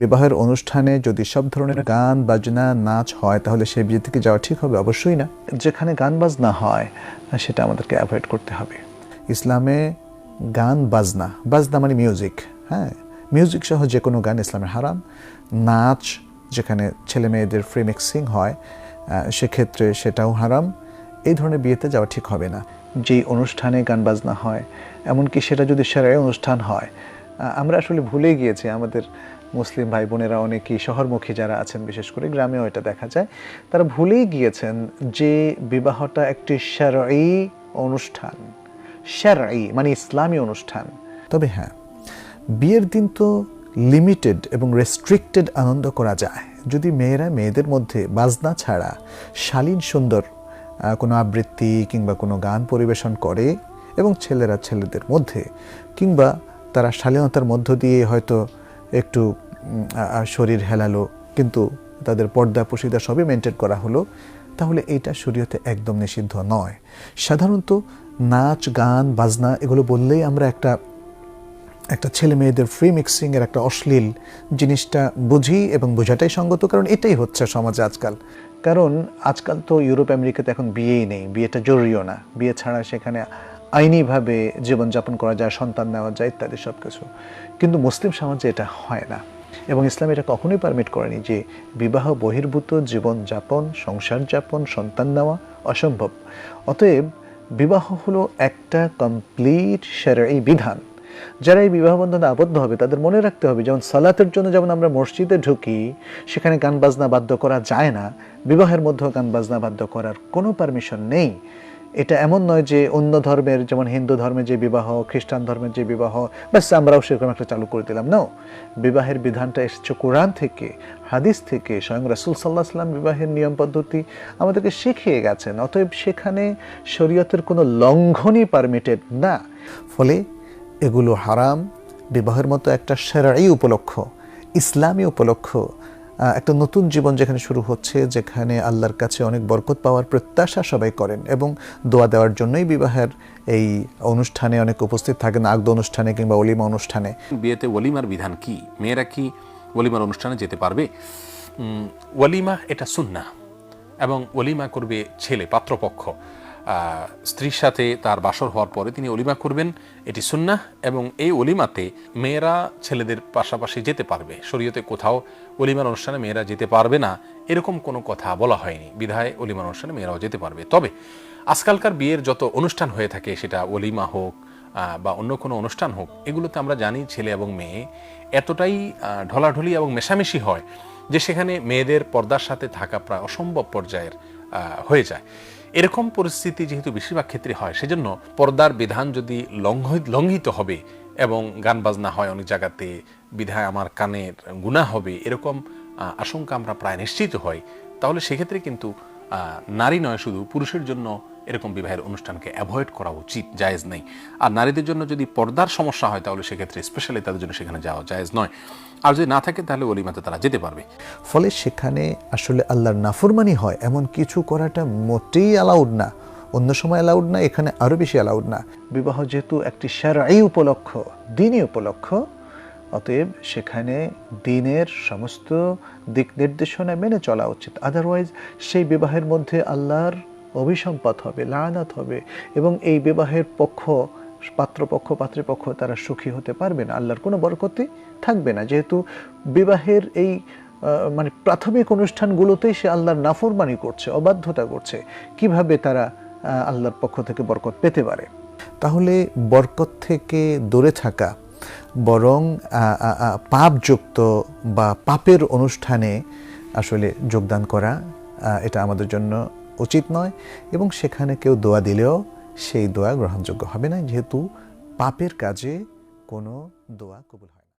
বিবাহের অনুষ্ঠানে যদি সব ধরনের গান বাজনা নাচ হয় তাহলে সেই বিয়ে থেকে যাওয়া ঠিক হবে? অবশ্যই না। যেখানে গান বাজনা হয় সেটা আমাদেরকে অ্যাভয়েড করতে হবে। ইসলামে গান বাজনা মানে মিউজিক, হ্যাঁ, মিউজিক সহ যে কোনো গান ইসলামের হারাম। নাচ যেখানে ছেলে মেয়েদের ফ্রি মিক্সিং হয় সেক্ষেত্রে সেটাও হারাম। এই ধরনের বিয়েতে যাওয়া ঠিক হবে না। যেই অনুষ্ঠানে গান বাজনা হয়, এমনকি সেটা যদি শরঈ অনুষ্ঠান হয়, আমরা আসলে ভুলে গিয়েছি, আমাদের মুসলিম ভাই বোনেরা অনেকেই শহরমুখী যারা আছেন, বিশেষ করে গ্রামেও এটা দেখা যায়, তারা ভুলেই গিয়েছেন যে বিবাহটা একটি শরঈ অনুষ্ঠান, শরঈ মানে ইসলামী অনুষ্ঠান। তবে হ্যাঁ, বিয়ের দিন তো লিমিটেড এবং রেস্ট্রিক্টেড আনন্দ করা যায় যদি মেয়েরা মেয়েদের মধ্যে বাজনা ছাড়া শালীন সুন্দর কোনো আবৃত্তি কিংবা কোনো গান পরিবেশন করে, এবং ছেলেরা ছেলেদের মধ্যে কিংবা তারা শালীনতার মধ্য দিয়ে হয়তো একটু শরীর হেলালো কিন্তু তাদের পর্দা পশিদা সবই মেনটেন করা হলো, তাহলে এইটা শরীয়তে একদম নিষিদ্ধ নয়। সাধারণত নাচ গান বাজনা এগুলো বললেই আমরা একটা ছেলে মেয়েদের ফ্রি মিক্সিংয়ের একটা অশ্লীল জিনিসটা বুঝি, এবং বোঝাটাই সঙ্গত, কারণ এটাই হচ্ছে সমাজে আজকাল। কারণ আজকাল তো ইউরোপ আমেরিকাতে এখন বিয়েই নেই, বিয়েটা জরুরিও না, বিয়ে ছাড়া সেখানে আইনিভাবে জীবনযাপন করা যায়, সন্তান নেওয়া যায় ইত্যাদি সব কিছু। কিন্তু মুসলিম সমাজে এটা হয় না, এবং ইসলাম এটা কখনোই পারমিট করেনি যে বিবাহ বহির্ভূত জীবনযাপন, সংসার যাপন, সন্তান নেওয়া অসম্ভব। অতএব বিবাহ হলো একটা কমপ্লিট শরঈ বিধান। যারা এই বিবাহ বন্ধনে আবদ্ধ হবে তাদের মনে রাখতে হবে, যেমন সালাতের জন্য যেমন আমরা মসজিদে ঢুকি, সেখানে গান বাজনা বাধ্য করা যায় না, বিবাহের মধ্যেও গান বাজনা বাধ্য করার কোনো পারমিশন নেই। এটা এমন নয় যে অন্য ধর্মের, যেমন হিন্দু ধর্মের যে বিবাহ, খ্রিস্টান ধর্মের যে বিবাহ, ব্যাস আমরাও সেরকম একটা চালু করে দিলাম। না, বিবাহের বিধানটা এসেছে কোরআন থেকে, হাদিস থেকে। স্বয়ং রাসূল সাল্লাল্লাহু আলাইহি ওয়াসাল্লাম বিবাহের নিয়ম পদ্ধতি আমাদেরকে শিখিয়ে গেছেন। অতএব সেখানে শরীয়তের কোনো লঙ্ঘনই পারমিটেড না। ফলে এগুলো হারাম। বিবাহের মতো একটা শরঈ উপলক্ষ, ইসলামী উপলক্ষ, একটা নতুন জীবন যেখানে শুরু হচ্ছে, যেখানে আল্লাহর কাছে অনেক বরকত পাওয়ার প্রত্যাশা সবাই করেন, এবং দোয়া দেওয়ার জন্যই বিবাহের এই অনুষ্ঠানে অনেক উপস্থিত থাকেন, আগদ অনুষ্ঠানে কিংবা ওলিমা অনুষ্ঠানে। বিয়েতে ওলিমার বিধান কি? মেয়েরা কি ওলিমার অনুষ্ঠানে যেতে পারবে? ওলিমা এটা সুন্নাহ, এবং ওলিমা করবে ছেলে, পাত্রপক্ষ। স্ত্রীর সাথে তার বাসর হওয়ার পরে তিনি ওলিমা করবেন, এটি সুন্নাহ। এবং এই ওলিমাতে মেয়েরা ছেলেদের পাশাপাশি যেতে পারবে। শরীয়তে কোথাও ওলিমার অনুষ্ঠানে মেয়েরা যেতে পারবে না এরকম কোনো কথা বলা হয়নি, বিধায় ওলিমার অনুষ্ঠানে মেয়েরাও যেতে পারবে। তবে আজকালকার বিয়ের যত অনুষ্ঠান হয়ে থাকে, সেটা ওলিমা হোক বা অন্য কোনো অনুষ্ঠান হোক, এগুলোতে আমরা জানি ছেলে এবং মেয়ে এতটাই ঢলাঢলি এবং মেশামেশি হয় যে সেখানে মেয়েদের পর্দার সাথে থাকা প্রায় অসম্ভব পর্যায়ের হয়ে যায়। এরকম পরিস্থিতি যেহেতু বেশিরভাগ ক্ষেত্রে হয়, সেজন্য পর্দার বিধান যদি লঙ্ঘিত হবে এবং গান বাজনা হয় অনেক জায়গাতে, বিধায় আমার কানের গুনাহ হবে, এরকম আশঙ্কা আমরা প্রায় নিশ্চিত হই, তাহলে সেক্ষেত্রে কিন্তু নারী নয়, শুধু পুরুষের জন্য এরকম বিবাহের অনুষ্ঠানকে অ্যাভয়েড করা উচিত, জায়েজ নেই। আর নারীদের জন্য যদি পর্দার সমস্যা হয় তাহলে সেক্ষেত্রে স্পেশালি তাদের জন্য সেখানে যাওয়া জায়েজ নয়। আর যদি না থাকে তাহলে ওলিমাতে তারা যেতে পারবে। ফলে সেখানে আসলে আল্লাহর নাফরমানি হয় এমন কিছু করাটা মোটেই অ্যালাউড না। অন্য সময় অ্যালাউড না, এখানে আরও বেশি অ্যালাউড না। বিবাহ যেহেতু একটি শরঈ উপলক্ষ, দ্বীনি উপলক্ষ, অতএব সেখানে দ্বীনের সমস্ত দিক নির্দেশনা মেনে চলা উচিত। আদারওয়াইজ সেই বিবাহের মধ্যে আল্লাহর অভিসম্পাত হবে, লাআনাত হবে, এবং এই বিবাহের পাত্রপক্ষ পাত্রীপক্ষ তারা সুখী হতে পারবে না, আল্লাহর কোনো বরকতই থাকবে না। যেহেতু বিবাহের এই মানে প্রাথমিক অনুষ্ঠানগুলোতেই সে আল্লাহর নাফরমানি করছে, অবাধ্যতা করছে, কিভাবে তারা আল্লাহর পক্ষ থেকে বরকত পেতে পারে? তাহলে বরকত থেকে দূরে থাকা, বরং পাপযুক্ত বা পাপের অনুষ্ঠানে আসলে যোগদান করা, এটা আমাদের জন্য উচিত নয়। এবং সেখানে কেউ দোয়া দিলেও সেই দোয়া গ্রহণযোগ্য হবে না, যেহেতু পাপের কাজে কোনো দোয়া কবুল হয়।